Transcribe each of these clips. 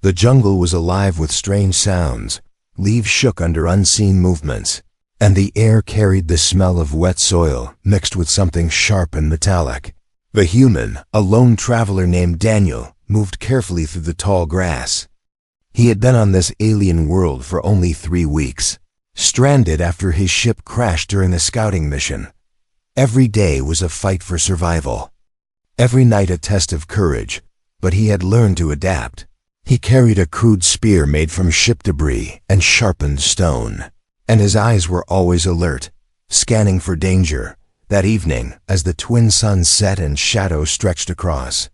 The jungle was alive with strange sounds. Leaves shook under unseen movements, and the air carried the smell of wet soil mixed with something sharp and metallic. The human, a lone traveler named Daniel, moved carefully through the tall grass. He had been on this alien world for only 3 weeks, stranded after his ship crashed during a scouting mission. Every day was a fight for survival. Every night a test of courage, but he had learned to adapt. He carried a crude spear made from ship debris and sharpened stone, and his eyes were always alert, scanning for danger. That evening, as the twin suns set and shadows stretched across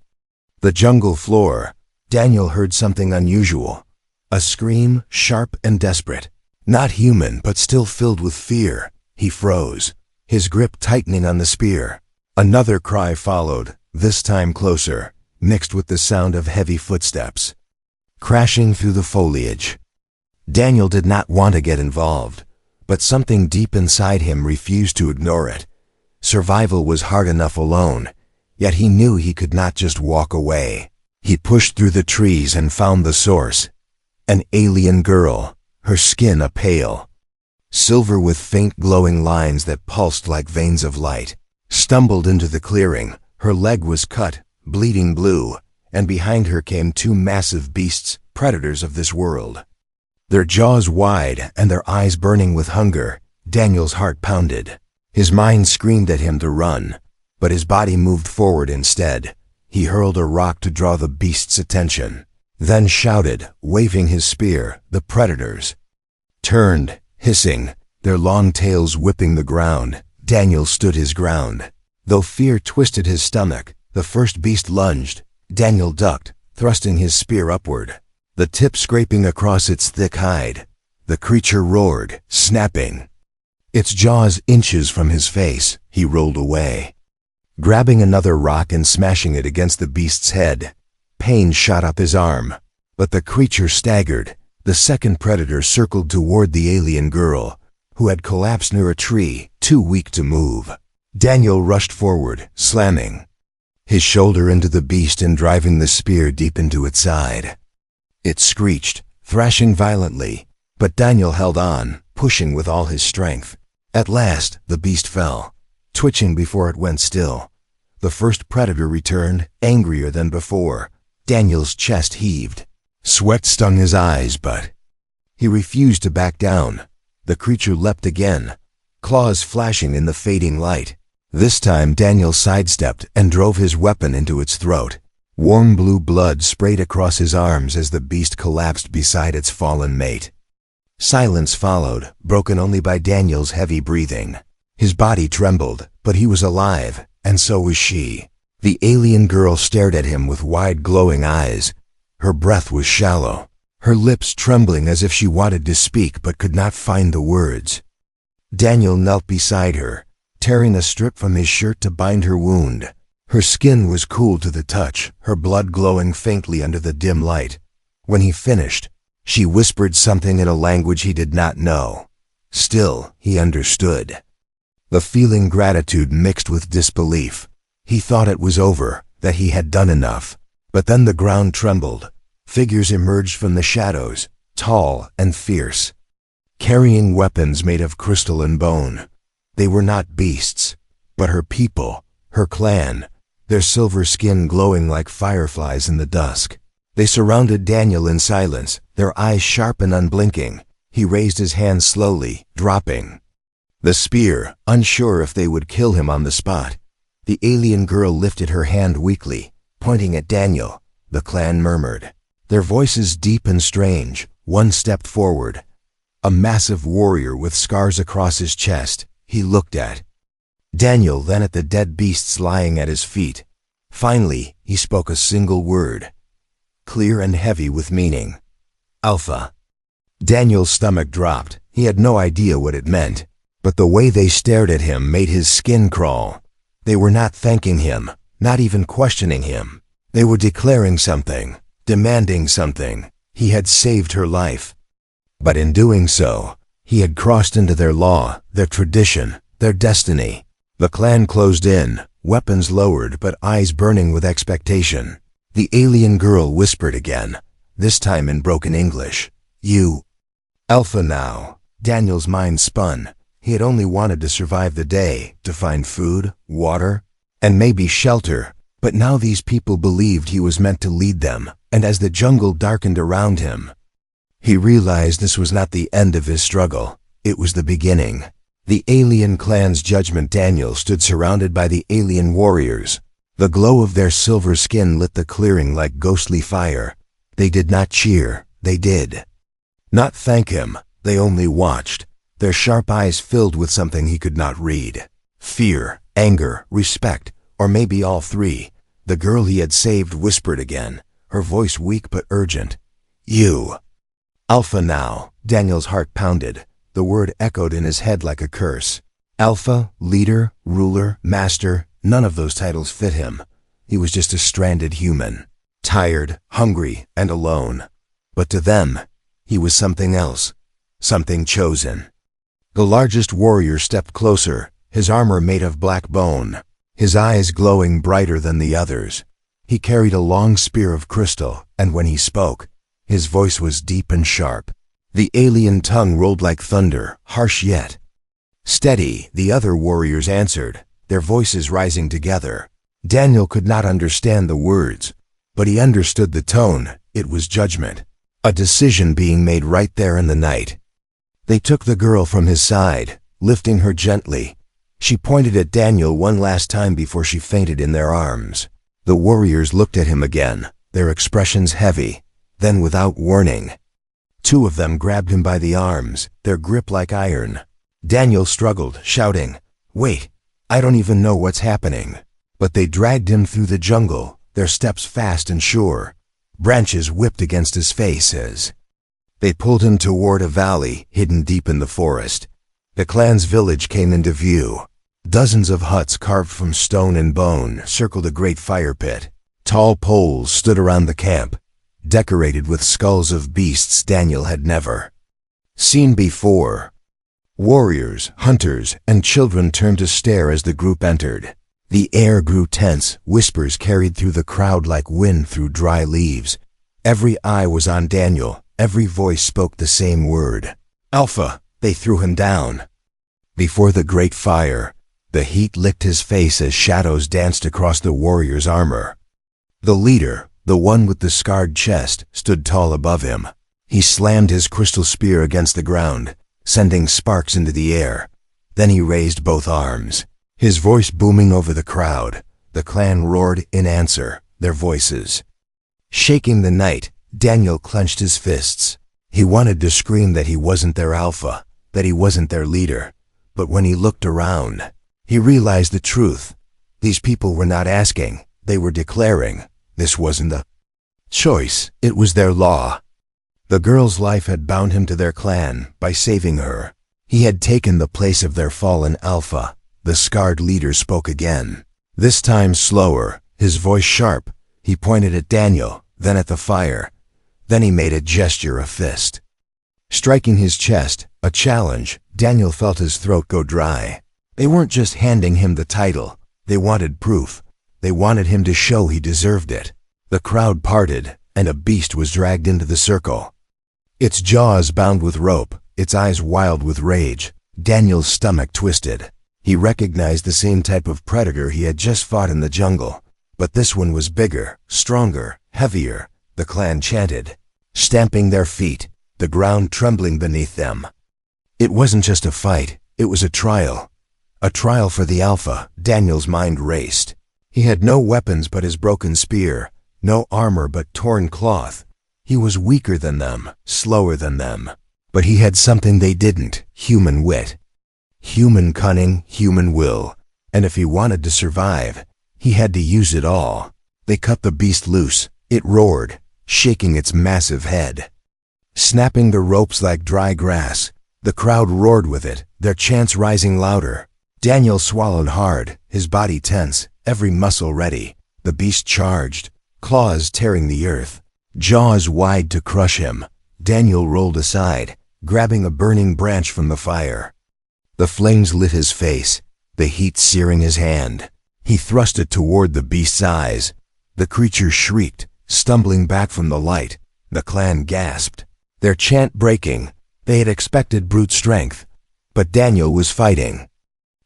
the jungle floor, Daniel heard something unusual. A scream, sharp and desperate. Not human, but still filled with fear. He froze, his grip tightening on the spear. Another cry followed, this time closer, mixed with the sound of heavy footsteps crashing through the foliage. Daniel did not want to get involved, but something deep inside him refused to ignore it. Survival was hard enough alone, yet he knew he could not just walk away. He pushed through the trees and found the source. An alien girl, her skin a pale silver with faint glowing lines that pulsed like veins of light, stumbled into the clearing. Her leg was cut, bleeding blue, and behind her came 2 massive beasts, predators of this world. Their jaws wide and their eyes burning with hunger. Daniel's heart pounded. His mind screamed at him to run, but his body moved forward instead. He hurled a rock to draw the beast's attention, then shouted, waving his spear. The predators turned, hissing, their long tails whipping the ground. Daniel stood his ground. Though fear twisted his stomach, the first beast lunged. Daniel ducked, thrusting his spear upward, the tip scraping across its thick hide. The creature roared, snapping its jaws inches from his face. He rolled away, grabbing another rock and smashing it against the beast's head. Pain shot up his arm, but the creature staggered. The second predator circled toward the alien girl, who had collapsed near a tree, too weak to move. Daniel rushed forward, slamming his shoulder into the beast and driving the spear deep into its side. It screeched, thrashing violently, but Daniel held on, pushing with all his strength. At last, the beast fell, twitching before it went still. The first predator returned, angrier than before. Daniel's chest heaved. Sweat stung his eyes, but he refused to back down. The creature leapt again, claws flashing in the fading light. This time Daniel sidestepped and drove his weapon into its throat. Warm blue blood sprayed across his arms as the beast collapsed beside its fallen mate. Silence followed, broken only by Daniel's heavy breathing. His body trembled, but he was alive, and so was she. The alien girl stared at him with wide glowing eyes. Her breath was shallow, her lips trembling as if she wanted to speak but could not find the words. Daniel knelt beside her, tearing a strip from his shirt to bind her wound. Her skin was cool to the touch, her blood glowing faintly under the dim light. When he finished, she whispered something in a language he did not know. Still, he understood. The feeling gratitude mixed with disbelief. He thought it was over, that he had done enough. But then the ground trembled. Figures emerged from the shadows, tall and fierce, carrying weapons made of crystal and bone. They were not beasts, but her people, her clan, their silver skin glowing like fireflies in the dusk. They surrounded Daniel in silence, their eyes sharp and unblinking. He raised his hand slowly, dropping the spear, unsure if they would kill him on the spot. The alien girl lifted her hand weakly, pointing at Daniel. The clan murmured, their voices deep and strange. One stepped forward, a massive warrior with scars across his chest. He looked at Daniel, then at the dead beasts lying at his feet. Finally, he spoke a single word, clear and heavy with meaning. Alpha. Daniel's stomach dropped. He had no idea what it meant, but the way they stared at him made his skin crawl. They were not thanking him, not even questioning him. They were declaring something, demanding something. He had saved her life. But in doing so, he had crossed into their law, their tradition, their destiny. The clan closed in, weapons lowered but eyes burning with expectation. The alien girl whispered again, this time in broken English. "You." Alpha now. Daniel's mind spun. He had only wanted to survive the day, to find food, water, and maybe shelter, but now these people believed he was meant to lead them, and as the jungle darkened around him, he realized this was not the end of his struggle. It was the beginning. The alien clan's judgment. Daniel stood surrounded by the alien warriors. The glow of their silver skin lit the clearing like ghostly fire. They did not cheer, they did not thank him, they only watched, their sharp eyes filled with something he could not read. Fear, anger, respect, or maybe all three. The girl he had saved whispered again, her voice weak but urgent. "You." Alpha now. Daniel's heart pounded. The word echoed in his head like a curse. Alpha, leader, ruler, master, none of those titles fit him. He was just a stranded human, tired, hungry, and alone. But to them, he was something else, something chosen. The largest warrior stepped closer, his armor made of black bone, his eyes glowing brighter than the others. He carried a long spear of crystal, and when he spoke, his voice was deep and sharp. The alien tongue rolled like thunder, harsh yet steady. The other warriors answered, their voices rising together. Daniel could not understand the words, but he understood the tone. It was judgment, a decision being made right there in the night. They took the girl from his side, lifting her gently. She pointed at Daniel one last time before she fainted in their arms. The warriors looked at him again, their expressions heavy. Then without warning, two of them grabbed him by the arms, their grip like iron. Daniel struggled, shouting, "Wait, I don't even know what's happening." But they dragged him through the jungle, their steps fast and sure. Branches whipped against his face as they pulled him toward a valley hidden deep in the forest. The clan's village came into view. Dozens of huts carved from stone and bone circled a great fire pit. Tall poles stood around the camp, decorated with skulls of beasts Daniel had never seen before. Warriors, hunters, and children turned to stare as the group entered. The air grew tense, whispers carried through the crowd like wind through dry leaves. Every eye was on Daniel, every voice spoke the same word. "Alpha!" They threw him down before the great fire. The heat licked his face as shadows danced across the warrior's armor. The leader, the one with the scarred chest, stood tall above him. He slammed his crystal spear against the ground, sending sparks into the air. Then he raised both arms, his voice booming over the crowd. The clan roared in answer, their voices shaking the night. Daniel clenched his fists. He wanted to scream that he wasn't their alpha, that he wasn't their leader. But when he looked around, he realized the truth. These people were not asking, they were declaring. This wasn't a choice, it was their law. The girl's life had bound him to their clan by saving her. He had taken the place of their fallen alpha. The scarred leader spoke again, this time slower, his voice sharp. He pointed at Daniel, then at the fire. Then he made a gesture, a fist, striking his chest, a challenge. Daniel felt his throat go dry. They weren't just handing him the title, they wanted proof. They wanted him to show he deserved it. The crowd parted, and a beast was dragged into the circle. Its jaws bound with rope, its eyes wild with rage. Daniel's stomach twisted. He recognized the same type of predator he had just fought in the jungle. But this one was bigger, stronger, heavier. The clan chanted, stamping their feet, the ground trembling beneath them. It wasn't just a fight, it was a trial. A trial for the alpha. Daniel's mind raced. He had no weapons but his broken spear, no armor but torn cloth. He was weaker than them, slower than them. But he had something they didn't, human wit, human cunning, human will. And if he wanted to survive, he had to use it all. They cut the beast loose. It roared, shaking its massive head, snapping the ropes like dry grass. The crowd roared with it, their chants rising louder. Daniel swallowed hard, his body tense, every muscle ready. The beast charged, claws tearing the earth, jaws wide to crush him. Daniel rolled aside, grabbing a burning branch from the fire. The flames lit his face, the heat searing his hand. He thrust it toward the beast's eyes. The creature shrieked, stumbling back from the light. The clan gasped, their chant breaking. They had expected brute strength, but Daniel was fighting.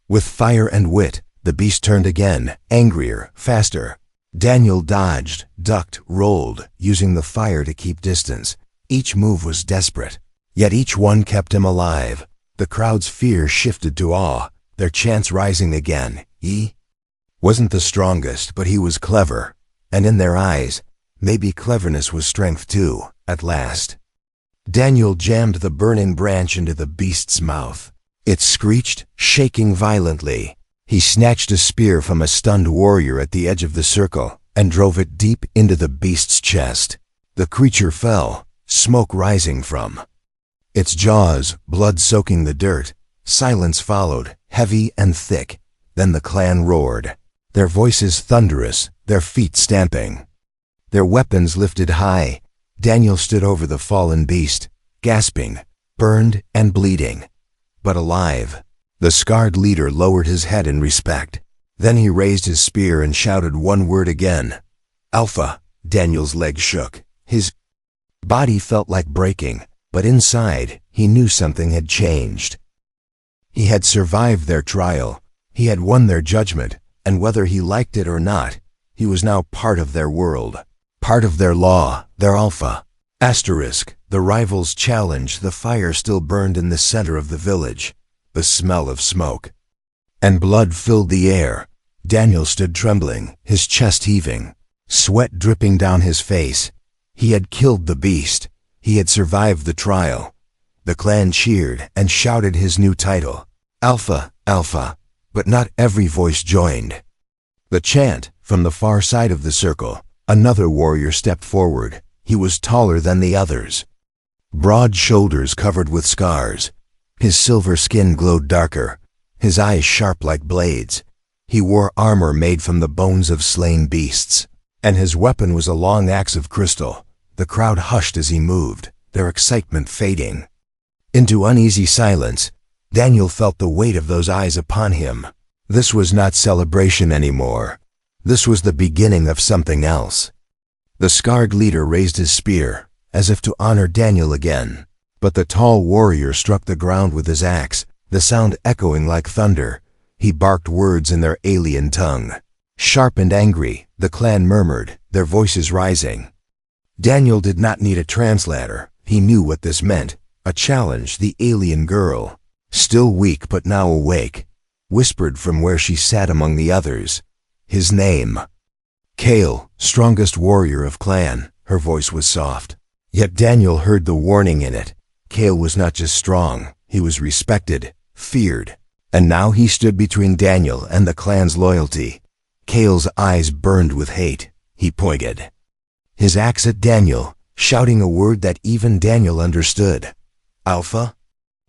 With fire and wit, the beast turned again, angrier, faster. Daniel dodged, ducked, rolled, using the fire to keep distance. Each move was desperate, yet each one kept him alive. The crowd's fear shifted to awe, their chants rising again. He wasn't the strongest, but he was clever, and in their eyes, maybe cleverness was strength too, at last. Daniel jammed the burning branch into the beast's mouth. It screeched, shaking violently. He snatched a spear from a stunned warrior at the edge of the circle and drove it deep into the beast's chest. The creature fell, smoke rising from its jaws, blood soaking the dirt. Silence followed, heavy and thick. Then the clan roared, their voices thunderous, their feet stamping, their weapons lifted high. Daniel stood over the fallen beast, gasping, burned and bleeding, but alive. The scarred leader lowered his head in respect. Then he raised his spear and shouted one word again. Alpha. Daniel's legs shook. His body felt like breaking, but inside, he knew something had changed. He had survived their trial. He had won their judgment, and whether he liked it or not, he was now part of their world, part of their law, their alpha. Asterisk. The rivals' challenge. The fire still burned in the center of the village. The smell of smoke and blood filled the air. Daniel stood trembling, his chest heaving, sweat dripping down his face. He had killed the beast. He had survived the trial. The clan cheered and shouted his new title, Alpha, Alpha, but not every voice joined the chant. From the far side of the circle, another warrior stepped forward. He was taller than the others, broad shoulders covered with scars. His silver skin glowed darker, his eyes sharp like blades. He wore armor made from the bones of slain beasts, and his weapon was a long axe of crystal. The crowd hushed as he moved, their excitement fading into uneasy silence. Daniel felt the weight of those eyes upon him. This was not celebration anymore. This was the beginning of something else. The scarred leader raised his spear, as if to honor Daniel again. But the tall warrior struck the ground with his axe, the sound echoing like thunder. He barked words in their alien tongue. Sharp and angry, the clan murmured, their voices rising. Daniel did not need a translator. He knew what this meant. A challenge. The alien girl, still weak but now awake, whispered from where she sat among the others. His name. Kale, strongest warrior of clan. Her voice was soft. Yet Daniel heard the warning in it. Kale was not just strong, he was respected, feared. And now he stood between Daniel and the clan's loyalty. Kale's eyes burned with hate. He pointed his axe at Daniel, shouting a word that even Daniel understood. Alpha?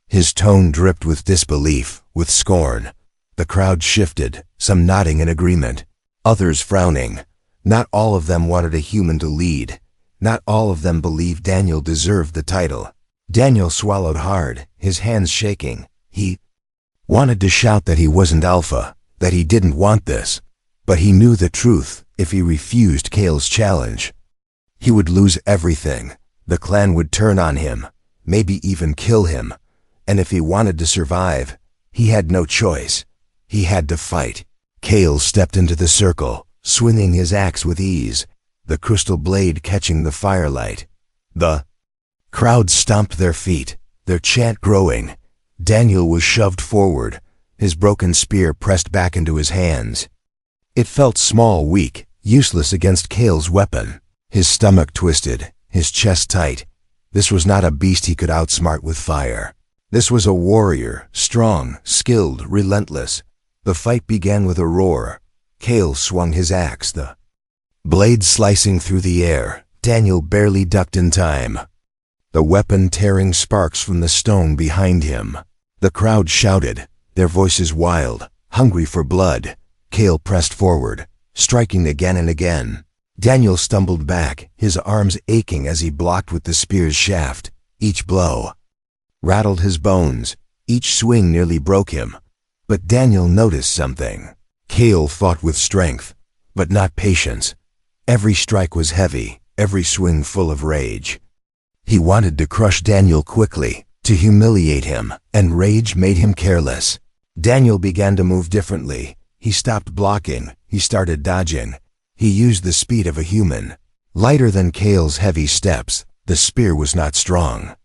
His tone dripped with disbelief, with scorn. The crowd shifted, some nodding in agreement, others frowning. Not all of them wanted a human to lead. Not all of them believed Daniel deserved the title. Daniel swallowed hard, his hands shaking. He wanted to shout that he wasn't Alpha, that he didn't want this. But he knew the truth. If he refused Kale's challenge, he would lose everything. The clan would turn on him, maybe even kill him. And if he wanted to survive, he had no choice. He had to fight. Kale stepped into the circle, swinging his axe with ease, the crystal blade catching the firelight. The crowd stomped their feet, their chant growing. Daniel was shoved forward, his broken spear pressed back into his hands. It felt small, weak, useless against Kale's weapon. His stomach twisted, his chest tight. This was not a beast he could outsmart with fire. This was a warrior, strong, skilled, relentless. The fight began with a roar. Kale swung his axe, the blade slicing through the air. Daniel barely ducked in time, the weapon tearing sparks from the stone behind him. The crowd shouted, their voices wild, hungry for blood. Kale pressed forward, striking again and again. Daniel stumbled back, his arms aching as he blocked with the spear's shaft. Each blow rattled his bones. Each swing nearly broke him. But Daniel noticed something. Kale fought with strength, but not patience. Every strike was heavy, every swing full of rage. He wanted to crush Daniel quickly, to humiliate him, and rage made him careless. Daniel began to move differently. He stopped blocking. He started dodging. He used the speed of a human. Lighter than Kale's heavy steps, the spear was not strong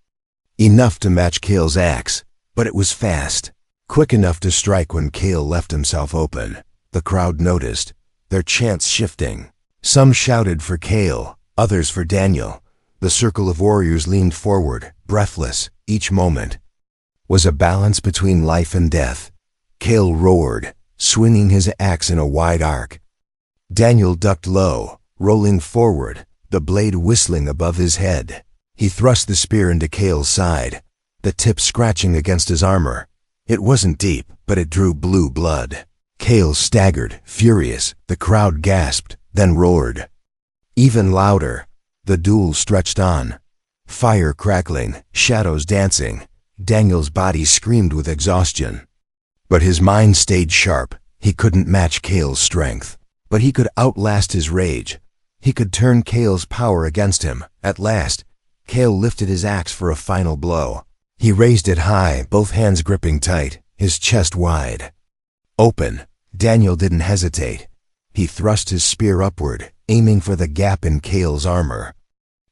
enough to match Kale's axe, but it was fast, quick enough to strike when Kale left himself open. The crowd noticed, their chants shifting. Some shouted for Kale, others for Daniel. The circle of warriors leaned forward, breathless. Each moment was a balance between life and death. Kale roared, swinging his axe in a wide arc. Daniel ducked low, rolling forward, the blade whistling above his head. He thrust the spear into Kale's side, the tip scratching against his armor. It wasn't deep, but it drew blue blood. Kale staggered, furious. The crowd gasped, then roared. Even louder. The duel stretched on. Fire crackling, shadows dancing. Daniel's body screamed with exhaustion. But his mind stayed sharp. He couldn't match Kale's strength. But he could outlast his rage. He could turn Kale's power against him. At last, Kale lifted his axe for a final blow. He raised it high, both hands gripping tight, his chest wide open. Daniel didn't hesitate. He thrust his spear upward, aiming for the gap in Kale's armor.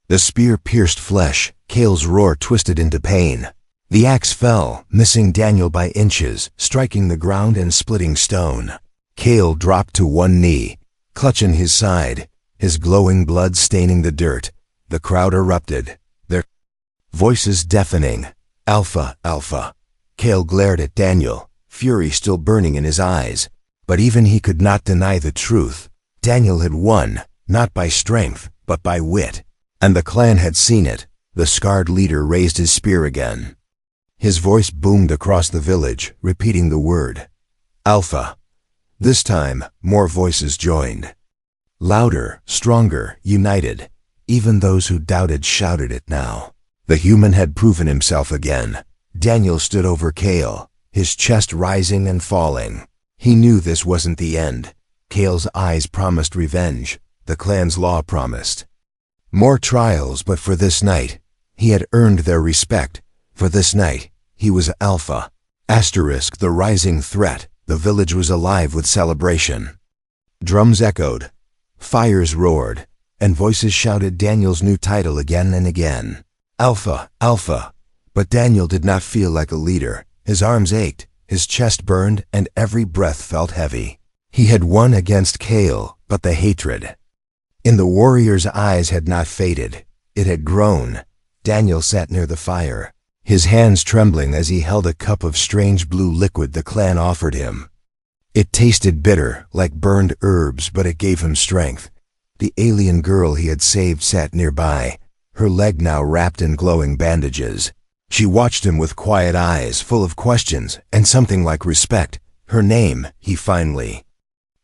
The spear pierced flesh. Kale's roar twisted into pain. The axe fell, missing Daniel by inches, striking the ground and splitting stone. Kale dropped to one knee, clutching his side, his glowing blood staining the dirt. The crowd erupted, their voices deafening. Alpha, Alpha. Kale glared at Daniel, fury still burning in his eyes. But even he could not deny the truth. Daniel had won, not by strength, but by wit. And the clan had seen it. The scarred leader raised his spear again. His voice boomed across the village, repeating the word, Alpha. This time, more voices joined. Louder, stronger, united. Even those who doubted shouted it now. The human had proven himself again. Daniel stood over Kale, his chest rising and falling. He knew this wasn't the end. Kale's eyes promised revenge. The clan's law promised more trials, but for this night, he had earned their respect. For this night, he was Alpha. Asterisk the rising threat. The village was alive with celebration. Drums echoed, fires roared, and voices shouted Daniel's new title again and again. Alpha, Alpha. But Daniel did not feel like a leader. His arms ached, his chest burned, and every breath felt heavy. He had won against Kale, but the hatred in the warrior's eyes had not faded. It had grown. Daniel sat near the fire, his hands trembling as he held a cup of strange blue liquid the clan offered him. It tasted bitter, like burned herbs, but it gave him strength. The alien girl he had saved sat nearby, her leg now wrapped in glowing bandages. She watched him with quiet eyes, full of questions and something like respect. Her name, he finally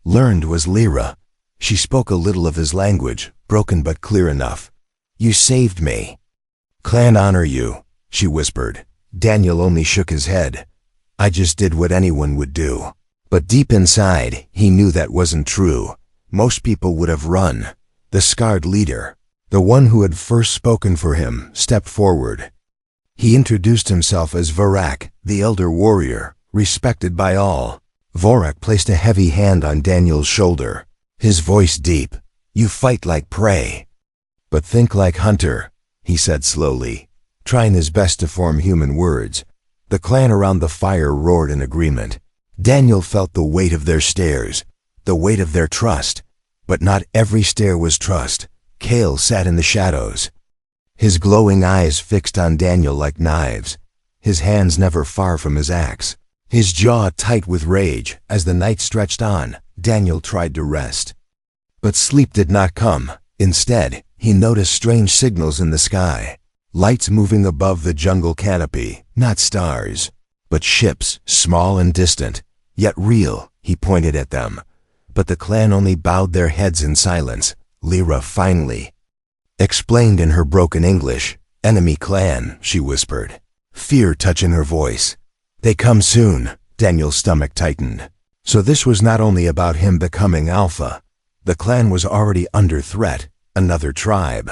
learned, was Lyra. She spoke a little of his language, broken but clear enough. You saved me. Clan honor you, she whispered. Daniel only shook his head. I just did what anyone would do. But deep inside, he knew that wasn't true. Most people would have run. The scarred leader, the one who had first spoken for him, stepped forward. He introduced himself as Vorak, the elder warrior, respected by all. Vorak placed a heavy hand on Daniel's shoulder, his voice deep. You fight like prey, but think like hunter, he said slowly, trying his best to form human words. The clan around the fire roared in agreement. Daniel felt the weight of their stares, the weight of their trust. But not every stare was trust. Kale sat in the shadows, his glowing eyes fixed on Daniel like knives, his hands never far from his axe, his jaw tight with rage. As the night stretched on, Daniel tried to rest. But sleep did not come. Instead, he noticed strange signals in the sky, lights moving above the jungle canopy, not stars, but ships, small and distant, yet real. He pointed at them, but the clan only bowed their heads in silence. Lyra finally explained in her broken English. Enemy clan, she whispered, fear touching her voice. They come soon. Daniel's stomach tightened. So this was not only about him becoming Alpha. The clan was already under threat, another tribe.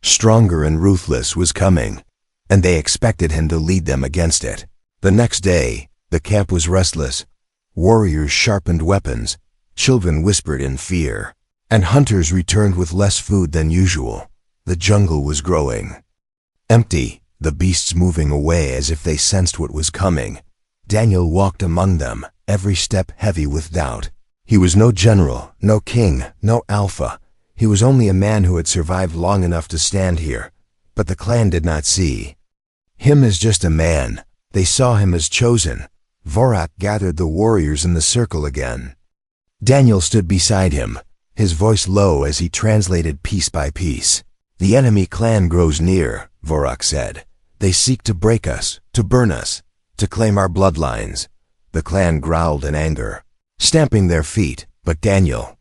Stronger and ruthless, was coming, and they expected him to lead them against it. The next day, the camp was restless. Warriors sharpened weapons, children whispered in fear, and hunters returned with less food than usual. The jungle was growing empty, the beasts moving away as if they sensed what was coming. Daniel walked among them, every step heavy with doubt. He was no general, no king, no alpha. He was only a man who had survived long enough to stand here. But the clan did not see him as just a man. They saw him as chosen. Vorak gathered the warriors in the circle again. Daniel stood beside him, his voice low as he translated piece by piece. "The enemy clan grows near," Vorak said. "They seek to break us, to burn us, to claim our bloodlines." The clan growled in anger, stamping their feet, but Daniel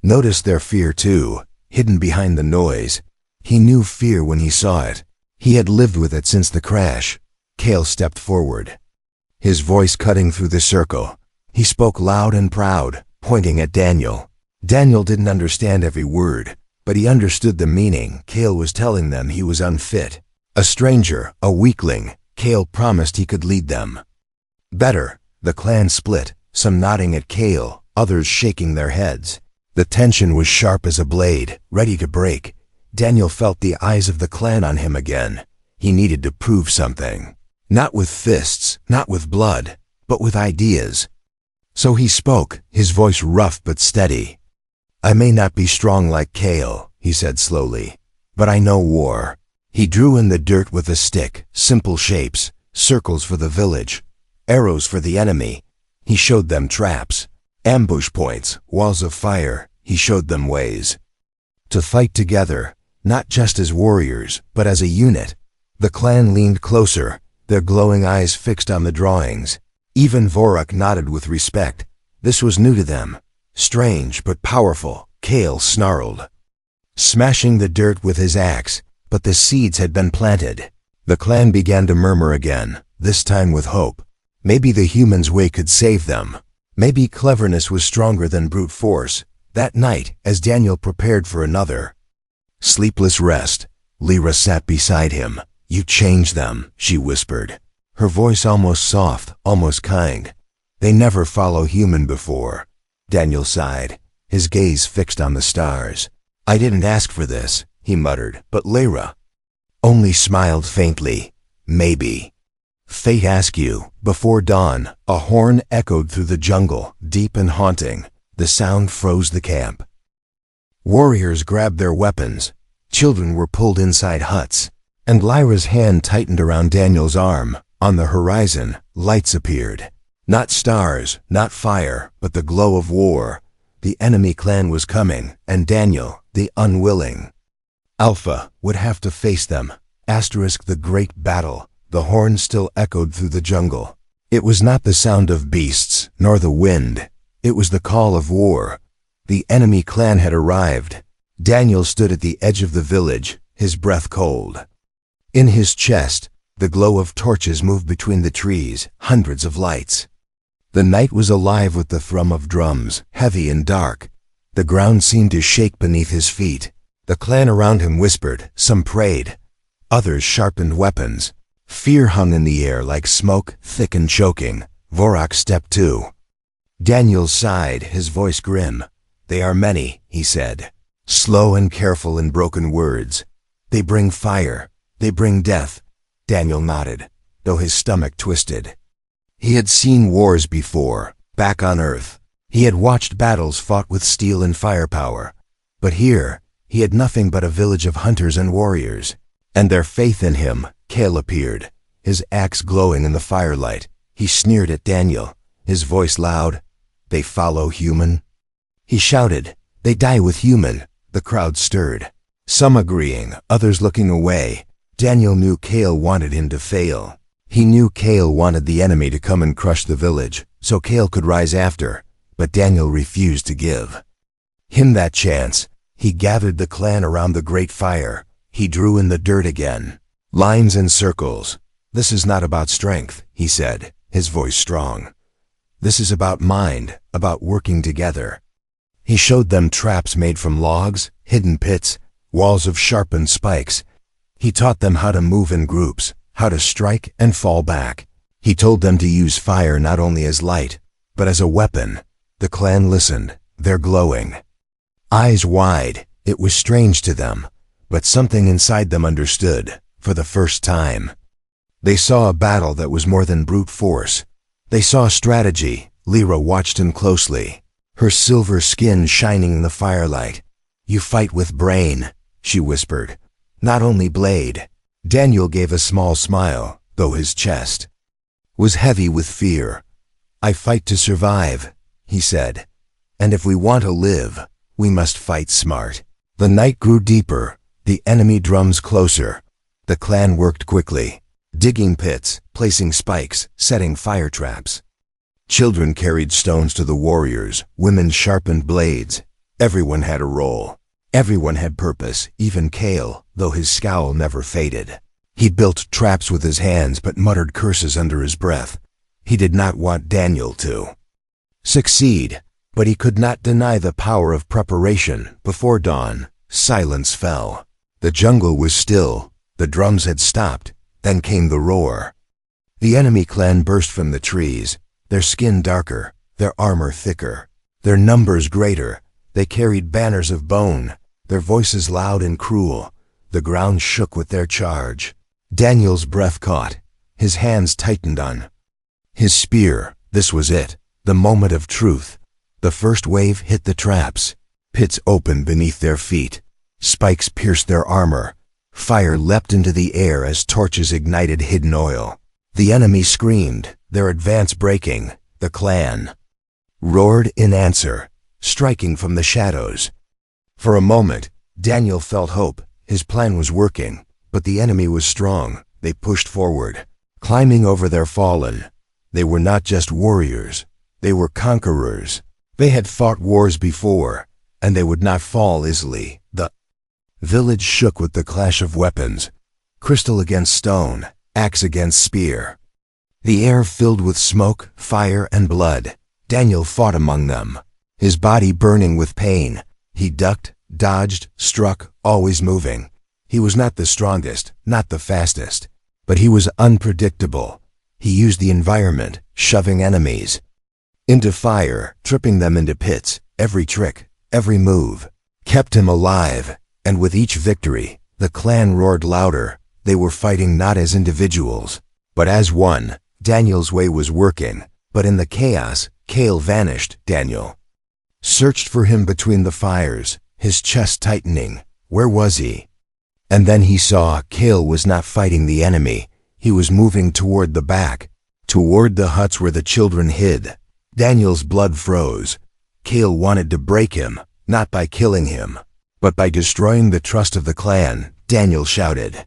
noticed their fear too, hidden behind the noise. He knew fear when he saw it. He had lived with it since the crash. Kale stepped forward, his voice cutting through the circle. He spoke loud and proud, pointing at Daniel. Daniel didn't understand every word, but he understood the meaning. Kale was telling them he was unfit. A stranger, a weakling. Kale promised he could lead them better. The clan split, some nodding at Kale, others shaking their heads. The tension was sharp as a blade, ready to break. Daniel felt the eyes of the clan on him again. He needed to prove something. Not with fists, not with blood, but with ideas. So he spoke, his voice rough but steady. "I may not be strong like Kale," he said slowly, "but I know war." He drew in the dirt with a stick, simple shapes, circles for the village, arrows for the enemy. He showed them traps, ambush points, walls of fire. He showed them ways to fight together, not just as warriors, but as a unit. The clan leaned closer, their glowing eyes fixed on the drawings. Even Vorak nodded with respect. This was new to them, strange but powerful. Kale snarled, smashing the dirt with his axe, but the seeds had been planted. The clan began to murmur again, this time with hope. Maybe the humans' way could save them. Maybe cleverness was stronger than brute force. That night, as Daniel prepared for another sleepless rest, Lyra sat beside him. "You changed them," she whispered, her voice almost soft, almost kind. "They never follow human before." Daniel sighed, his gaze fixed on the stars. "I didn't ask for this," he muttered, but Lyra only smiled faintly. "Maybe fate asked you." Before dawn, a horn echoed through the jungle, deep and haunting. The sound froze the camp. Warriors grabbed their weapons. Children were pulled inside huts, and Lyra's hand tightened around Daniel's arm. On the horizon, lights appeared. Not stars, not fire, but the glow of war. The enemy clan was coming, and Daniel, the unwilling alpha, would have to face them. The great battle. The horn still echoed through the jungle. It was not the sound of beasts, nor the wind. It was the call of war. The enemy clan had arrived. Daniel stood at the edge of the village, his breath cold. In his chest, the glow of torches moved between the trees, hundreds of lights. The night was alive with the thrum of drums, heavy and dark. The ground seemed to shake beneath his feet. The clan around him whispered, some prayed. Others sharpened weapons. Fear hung in the air like smoke, thick and choking. Vorak stepped too. Daniel sighed, his voice grim. "They are many," he said, slow and careful in broken words. "They bring fire. They bring death." Daniel nodded, though his stomach twisted. He had seen wars before, back on Earth. He had watched battles fought with steel and firepower. But here, he had nothing but a village of hunters and warriors. And their faith in him. Kale appeared, his axe glowing in the firelight. He sneered at Daniel, his voice loud. "They follow human?" He shouted, "They die with human." The crowd stirred, some agreeing, others looking away. Daniel knew Kale wanted him to fail. He knew Kale wanted the enemy to come and crush the village, so Kale could rise after. But Daniel refused to give him that chance. He gathered the clan around the great fire. He drew in the dirt again. Lines and circles. "This is not about strength," he said, his voice strong. "This is about mind, about working together." He showed them traps made from logs, hidden pits, walls of sharpened spikes. He taught them how to move in groups, how to strike and fall back. He told them to use fire not only as light, but as a weapon. The clan listened, their glowing eyes wide. It was strange to them, but something inside them understood, for the first time. They saw a battle that was more than brute force. They saw strategy. Lyra watched him closely, her silver skin shining in the firelight. "You fight with brain," she whispered. "Not only blade." Daniel gave a small smile, though his chest was heavy with fear. "I fight to survive," he said. "And if we want to live, we must fight smart." The night grew deeper, the enemy drums closer. The clan worked quickly, digging pits, placing spikes, setting fire traps. Children carried stones to the warriors, women sharpened blades. Everyone had a role. Everyone had purpose, even Kale, though his scowl never faded. He built traps with his hands but muttered curses under his breath. He did not want Daniel to succeed, but he could not deny the power of preparation. Before dawn, silence fell. The jungle was still. The drums had stopped. Then came the roar. The enemy clan burst from the trees, their skin darker, their armor thicker, their numbers greater. They carried banners of bone, their voices loud and cruel. The ground shook with their charge. Daniel's breath caught. His hands tightened on his spear. This was it, the moment of truth. The first wave hit the traps. Pits opened beneath their feet. Spikes pierced their armor. Fire leapt into the air as torches ignited hidden oil. The enemy screamed, their advance breaking. The clan roared in answer, striking from the shadows. For a moment, Daniel felt hope. His plan was working, but the enemy was strong. They pushed forward, climbing over their fallen. They were not just warriors, they were conquerors. They had fought wars before, and they would not fall easily. The village shook with the clash of weapons, crystal against stone, axe against spear. The air filled with smoke, fire, and blood. Daniel fought among them, his body burning with pain. He ducked, dodged, struck, always moving. He was not the strongest, not the fastest, but he was unpredictable. He used the environment, shoving enemies into fire, tripping them into pits. Every trick, every move, kept him alive. And with each victory, the clan roared louder. They were fighting not as individuals, but as one. Daniel's way was working, but in the chaos, Kale vanished. Daniel searched for him between the fires, his chest tightening. Where was he? And then he saw Kale was not fighting the enemy. He was moving toward the back, toward the huts where the children hid. Daniel's blood froze. Kale wanted to break him, not by killing him, but by destroying the trust of the clan. Daniel shouted,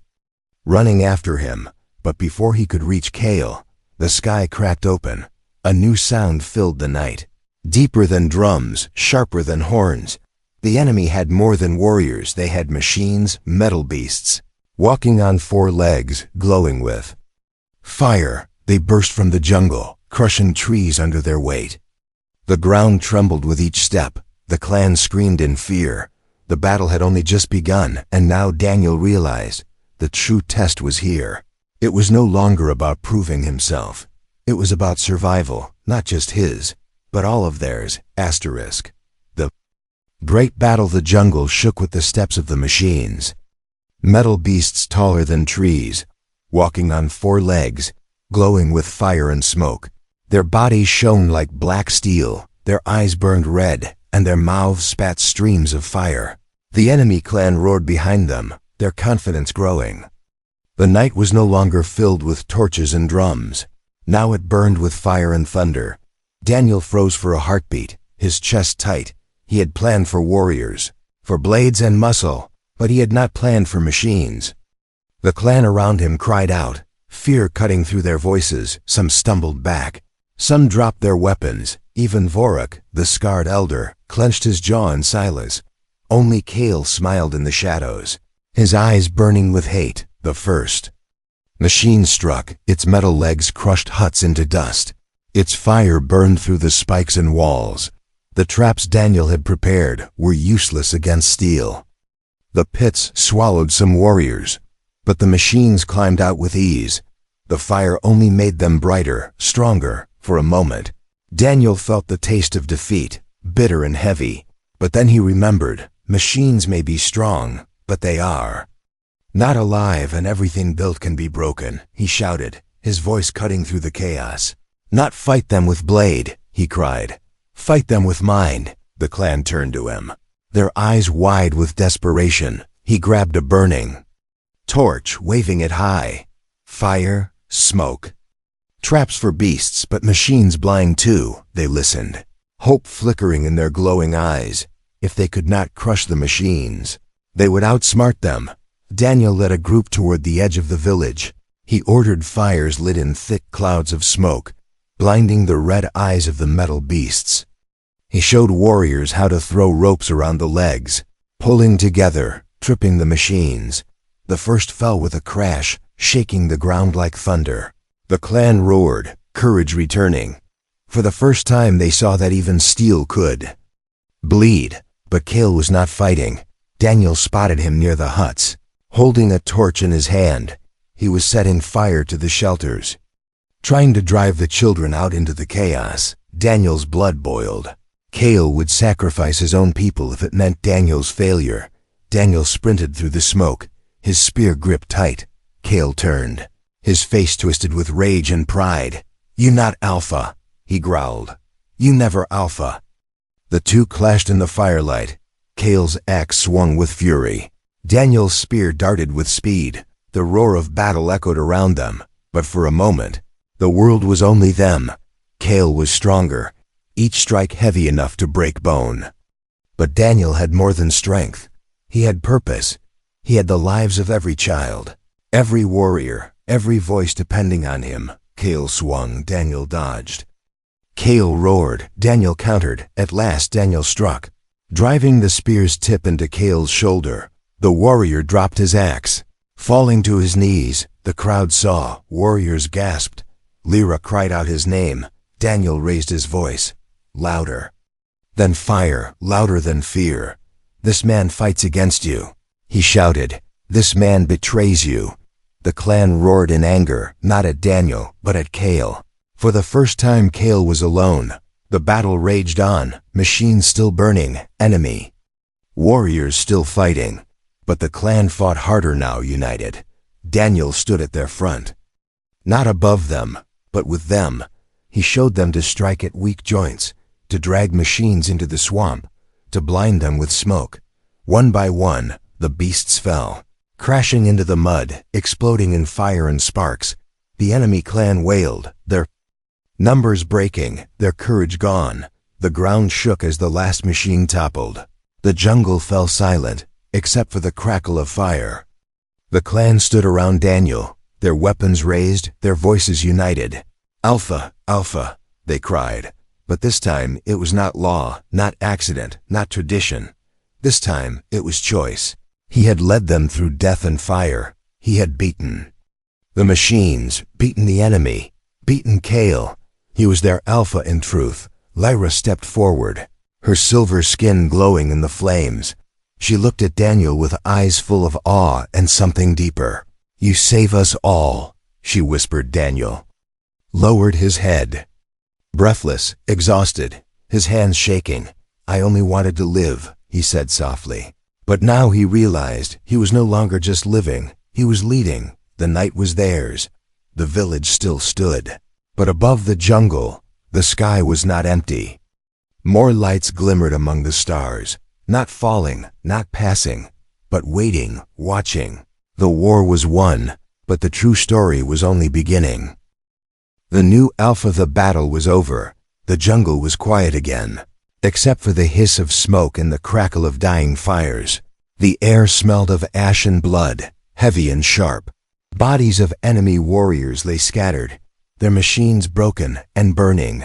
running after him, but before he could reach Kale, the sky cracked open. A new sound filled the night, deeper than drums, sharper than horns. The enemy had more than warriors. They had machines, metal beasts, walking on 4 legs, glowing with fire. They burst from the jungle, crushing trees under their weight. The ground trembled with each step. The clan screamed in fear. The battle had only just begun, and now Daniel realized the true test was here. It was no longer about proving himself. It was about survival, not just his, but all of theirs. Asterisk. The great battle. The jungle shook with the steps of the machines. Metal beasts taller than trees, walking on 4 legs, glowing with fire and smoke. Their bodies shone like black steel, their eyes burned red, and their mouths spat streams of fire. The enemy clan roared behind them, their confidence growing. The night was no longer filled with torches and drums. Now it burned with fire and thunder. Daniel froze for a heartbeat, his chest tight. He had planned for warriors, for blades and muscle, but he had not planned for machines. The clan around him cried out, fear cutting through their voices. Some stumbled back. Some dropped their weapons. Even Vorok, the scarred elder, clenched his jaw in silence. Only Kale smiled in the shadows, his eyes burning with hate. The first machine struck. Its metal legs crushed huts into dust. Its fire burned through the spikes and walls. The traps Daniel had prepared were useless against steel. The pits swallowed some warriors, but the machines climbed out with ease. The fire only made them brighter, stronger, for a moment. Daniel felt the taste of defeat, bitter and heavy, but then he remembered, machines may be strong, but they are not alive, and everything built can be broken, he shouted, his voice cutting through the chaos. Not fight them with blade, he cried. Fight them with mind. The clan turned to him, their eyes wide with desperation. He grabbed a burning torch, waving it high. Fire, smoke. Traps for beasts, but machines blind too, they listened. Hope flickering in their glowing eyes. If they could not crush the machines, they would outsmart them. Daniel led a group toward the edge of the village. He ordered fires lit in thick clouds of smoke, blinding the red eyes of the metal beasts. He showed warriors how to throw ropes around the legs, pulling together, tripping the machines. The first fell with a crash, shaking the ground like thunder. The clan roared, courage returning. For the first time they saw that even steel could bleed. But Cale was not fighting. Daniel spotted him near the huts, holding a torch in his hand. He was setting fire to the shelters, trying to drive the children out into the chaos. Daniel's blood boiled. Cale would sacrifice his own people if it meant Daniel's failure. Daniel sprinted through the smoke, his spear gripped tight. Cale turned, his face twisted with rage and pride. "You not Alpha," he growled. "You never Alpha." The two clashed in the firelight. Cale's axe swung with fury. Daniel's spear darted with speed. The roar of battle echoed around them, but for a moment, the world was only them. Cale was stronger, each strike heavy enough to break bone. But Daniel had more than strength. He had purpose. He had the lives of every child, every warrior, every voice depending on him. Cale swung, Daniel dodged. Cale roared, Daniel countered. At last Daniel struck, driving the spear's tip into Cale's shoulder. The warrior dropped his axe, falling to his knees. The crowd saw, warriors gasped. Lyra cried out his name. Daniel raised his voice, louder than fire, louder than fear. "This man fights against you," he shouted. "This man betrays you." The clan roared in anger, not at Daniel, but at Cale. For the first time Cale was alone. The battle raged on, machines still burning, enemy, warriors still fighting. But the clan fought harder now, united. Daniel stood at their front, not above them, but with them. He showed them to strike at weak joints, to drag machines into the swamp, to blind them with smoke. One by one, the beasts fell, crashing into the mud, exploding in fire and sparks. The enemy clan wailed, their numbers breaking, their courage gone. The ground shook as the last machine toppled. The jungle fell silent, except for the crackle of fire. The clan stood around Daniel, their weapons raised, their voices united. "Alpha, Alpha," they cried. But this time it was not law, not accident, not tradition. This time it was choice. He had led them through death and fire. He had beaten the machines, beaten the enemy, beaten Cale. He was their Alpha in truth. Lyra stepped forward, her silver skin glowing in the flames. She looked at Daniel with eyes full of awe and something deeper. "You save us all," she whispered. Daniel lowered his head, breathless, exhausted, his hands shaking. "I only wanted to live," he said softly. But now he realized he was no longer just living, he was leading. The night was theirs. The village still stood. But above the jungle, the sky was not empty. More lights glimmered among the stars, not falling, not passing, but waiting, watching. The war was won, but the true story was only beginning. The new Alpha, the battle was over. The jungle was quiet again, except for the hiss of smoke and the crackle of dying fires. The air smelled of ash and blood, heavy and sharp. Bodies of enemy warriors lay scattered, their machines broken and burning.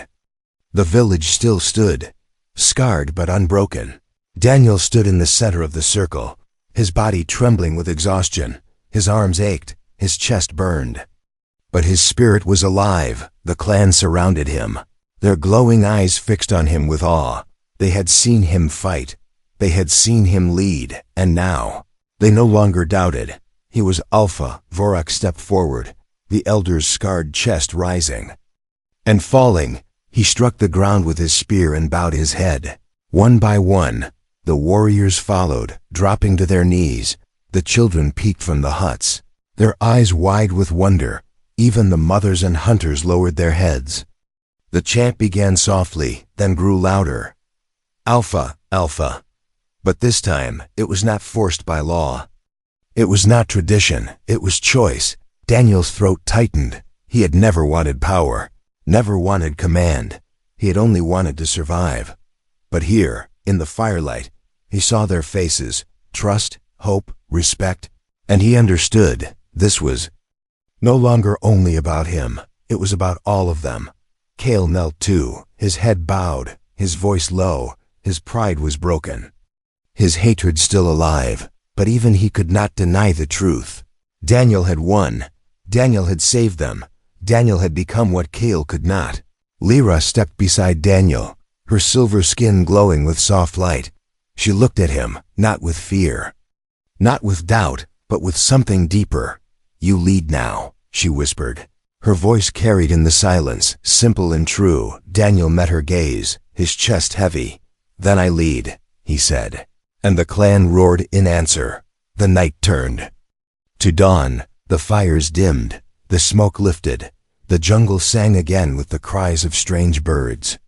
The village still stood, scarred but unbroken. Daniel stood in the center of the circle, his body trembling with exhaustion. His arms ached, his chest burned. But his spirit was alive. The clan surrounded him, their glowing eyes fixed on him with awe. They had seen him fight. They had seen him lead. And now, They no longer doubted. He was Alpha. Vorak stepped forward, the elder's scarred chest rising. And falling, he struck the ground with his spear and bowed his head. One by one, the warriors followed, dropping to their knees. The children peeked from the huts, their eyes wide with wonder. Even the mothers and hunters lowered their heads. The chant began softly, then grew louder. Alpha, Alpha. But this time, it was not forced by law. It was not tradition, it was choice. Daniel's throat tightened. He had never wanted power, never wanted command. He had only wanted to survive. But here, in the firelight, he saw their faces, trust, hope, respect, and he understood this was no longer only about him, it was about all of them. Kale knelt too, his head bowed, his voice low, his pride was broken. His hatred still alive, but even he could not deny the truth. Daniel had won. Daniel had saved them. Daniel had become what Kale could not. Lyra stepped beside Daniel, her silver skin glowing with soft light. She looked at him, not with fear, not with doubt, but with something deeper. You lead now, she whispered. Her voice carried in the silence, simple and true. Daniel met her gaze, his chest heavy. Then I lead, he said. And the clan roared in answer. The night turned to dawn. The fires dimmed, the smoke lifted. The jungle sang again with the cries of strange birds.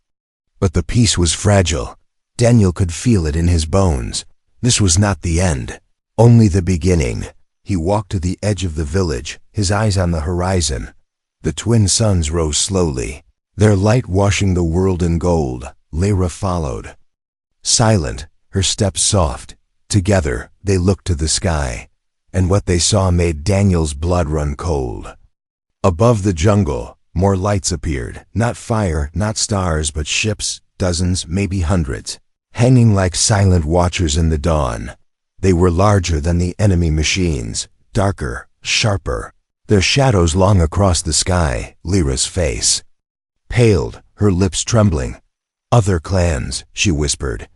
But the peace was fragile. Daniel could feel it in his bones. This was not the end, only the beginning. He walked to the edge of the village, his eyes on the horizon. The twin suns rose slowly, their light washing the world in gold. Lyra followed, silent, her steps soft. Together, they looked to the sky, and what they saw made Daniel's blood run cold. Above the jungle, more lights appeared, not fire, not stars, but ships, dozens, maybe hundreds, hanging like silent watchers in the dawn. They were larger than the enemy machines, darker, sharper, their shadows long across the sky. Lyra's face paled, her lips trembling. Other clans, she whispered.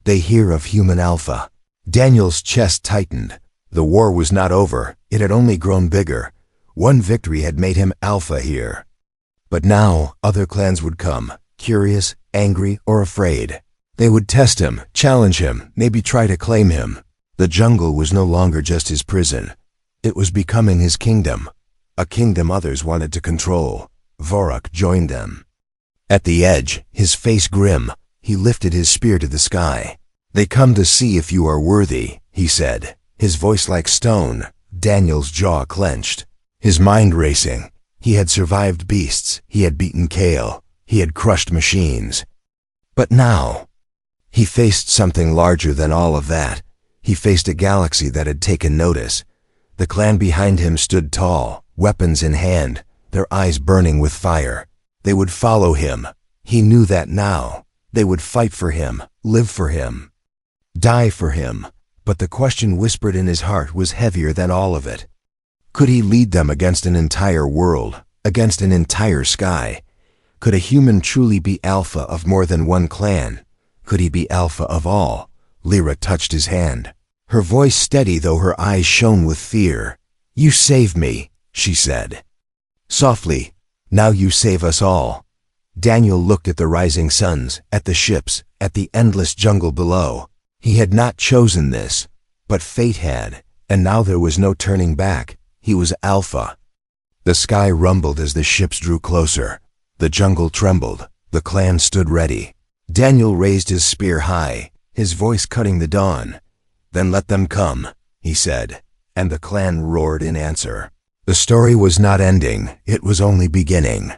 They hear of human Alpha. Daniel's chest tightened. The war was not over, it had only grown bigger. One victory had made him Alpha here. But now, other clans would come, curious, angry, or afraid. They would test him, challenge him, maybe try to claim him. The jungle was no longer just his prison. It was becoming his kingdom, a kingdom others wanted to control. Vorak joined them. At the edge, his face grim, he lifted his spear to the sky. They come to see if you are worthy, he said, his voice like stone. Daniel's jaw clenched, his mind racing. He had survived beasts, he had beaten Kale, he had crushed machines. But now, he faced something larger than all of that. He faced a galaxy that had taken notice. The clan behind him stood tall, weapons in hand, their eyes burning with fire. They would follow him. He knew that now. They would fight for him, live for him, die for him. But the question whispered in his heart was heavier than all of it. Could he lead them against an entire world, against an entire sky? Could a human truly be Alpha of more than one clan? Could he be Alpha of all? Lyra touched his hand, her voice steady though her eyes shone with fear. You save me, she said. Softly, now you save us all. Daniel looked at the rising suns, at the ships, at the endless jungle below. He had not chosen this, but fate had, and now there was no turning back. He was Alpha. The sky rumbled as the ships drew closer. The jungle trembled. The clan stood ready. Daniel raised his spear high, his voice cutting the dawn. Then let them come, he said, and the clan roared in answer. The story was not ending, it was only beginning.